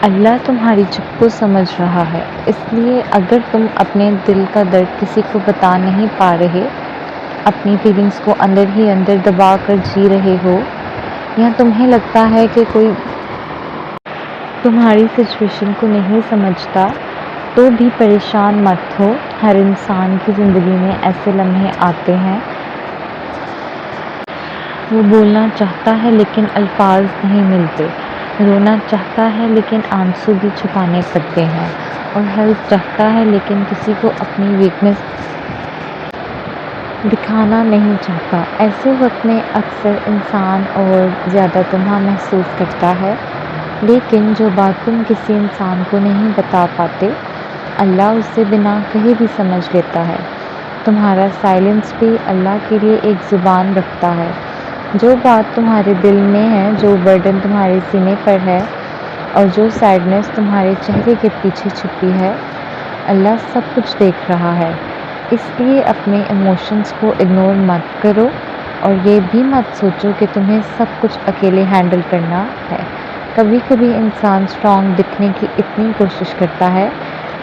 اللہ تمہاری چپ کو سمجھ رہا ہے، اس لیے اگر تم اپنے دل کا درد کسی کو بتا نہیں پا رہے، اپنی فیلنگز کو اندر ہی اندر دبا کر جی رہے ہو، یا تمہیں لگتا ہے کہ کوئی تمہاری سچویشن کو نہیں سمجھتا، تو بھی پریشان مت ہو۔ ہر انسان کی زندگی میں ایسے لمحے آتے ہیں، وہ بولنا چاہتا ہے لیکن الفاظ نہیں ملتے، رونا چاہتا ہے لیکن آنسو بھی چھپانے پڑتے ہیں، اور ہیلپ چاہتا ہے لیکن کسی کو اپنی ویکنس دکھانا نہیں چاہتا۔ ایسے وقت میں اکثر انسان اور زیادہ تنہا محسوس کرتا ہے، لیکن جو بات تم کسی انسان کو نہیں بتا پاتے، اللہ اسے بنا کہے بھی سمجھ لیتا ہے۔ تمہارا سائلنس بھی اللہ کے لیے ایک زبان رکھتا ہے۔ جو بات تمہارے دل میں ہے، جو برڈن تمہارے سینے پر ہے، اور جو سیڈنس تمہارے چہرے کے پیچھے چھپی ہے، اللہ سب کچھ دیکھ رہا ہے۔ اس لیے اپنے ایموشنز کو اگنور مت کرو، اور یہ بھی مت سوچو کہ تمہیں سب کچھ اکیلے ہینڈل کرنا ہے۔ کبھی کبھی انسان اسٹرانگ دکھنے کی اتنی کوشش کرتا ہے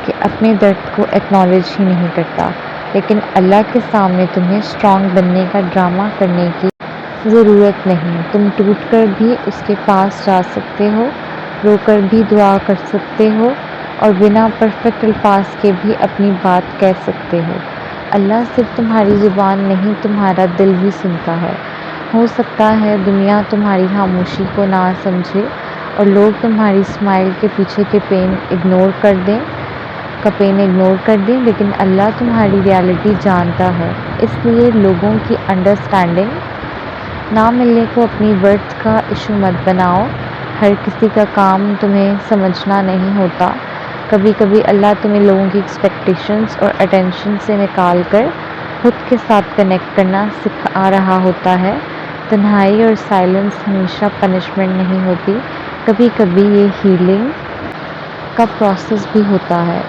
کہ اپنے درد کو ایکنالج ہی نہیں کرتا، لیکن اللہ کے سامنے تمہیں اسٹرانگ بننے کا ڈرامہ کرنے کی ضرورت نہیں۔ تم ٹوٹ کر بھی اس کے پاس جا سکتے ہو، رو کر بھی دعا کر سکتے ہو، اور بنا پرفیکٹ الفاظ کے بھی اپنی بات کہہ سکتے ہو۔ اللہ صرف تمہاری زبان نہیں، تمہارا دل بھی سنتا ہے۔ ہو سکتا ہے دنیا تمہاری خاموشی کو نہ سمجھے، اور لوگ تمہاری اسمائل کے پیچھے کے پین اگنور کر دیں، لیکن اللہ تمہاری ریالٹی جانتا ہے۔ اس لیے لوگوں کی انڈرسٹینڈنگ نہ ملنے کو اپنی ورتھ کا ایشو مت بناؤ۔ ہر کسی کا کام تمہیں سمجھنا نہیں ہوتا۔ کبھی کبھی اللہ تمہیں لوگوں کی ایکسپیکٹیشنز اور اٹینشن سے نکال کر خود کے ساتھ کنیکٹ کرنا سکھا رہا ہوتا ہے۔ تنہائی اور سائلنس ہمیشہ پنشمنٹ نہیں ہوتی، کبھی کبھی یہ ہیلنگ کا پروسیس بھی ہوتا ہے۔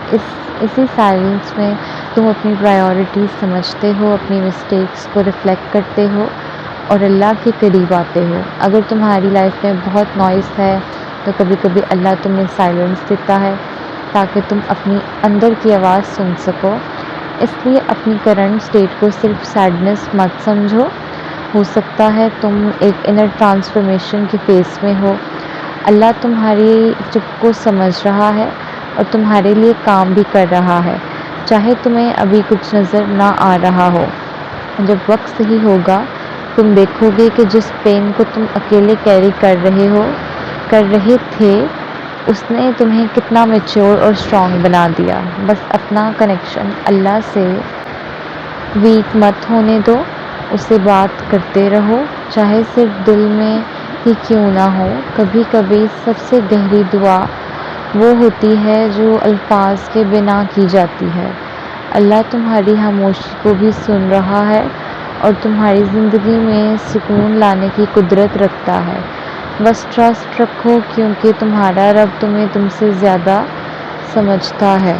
اسی سائلنس میں تم اپنی پرائیورٹیز سمجھتے ہو، اپنی مسٹیکس کو ریفلیکٹ کرتے ہو، اور اللہ کے قریب آتے ہو۔ اگر تمہاری لائف میں بہت نوائز ہے، تو کبھی کبھی اللہ تمہیں سائلنس دیتا ہے تاکہ تم اپنی اندر کی آواز سن سکو۔ اس لیے اپنی کرنٹ اسٹیٹ کو صرف سیڈنس مت سمجھو۔ ہو سکتا ہے تم ایک انر ٹرانسفارمیشن کے فیز میں ہو۔ اللہ تمہاری چپ کو سمجھ رہا ہے اور تمہارے لیے کام بھی کر رہا ہے، چاہے تمہیں ابھی کچھ نظر نہ آ رہا ہو۔ جب وقت صحیح ہوگا، تم دیکھو گے کہ جس پین کو تم اکیلے کیری کر رہے تھے، اس نے تمہیں کتنا میچور اور اسٹرانگ بنا دیا۔ بس اپنا کنیکشن اللہ سے ویک مت ہونے دو، اسے بات کرتے رہو، چاہے صرف دل میں ہی کیوں نہ ہو۔ کبھی کبھی سب سے گہری دعا وہ ہوتی ہے جو الفاظ کے بنا کی جاتی ہے۔ اللہ تمہاری خاموشی کو بھی سن رہا ہے، اور تمہاری زندگی میں سکون لانے کی قدرت رکھتا ہے۔ بس ٹرسٹ رکھو، کیونکہ تمہارا رب تمہیں تم سے زیادہ سمجھتا ہے۔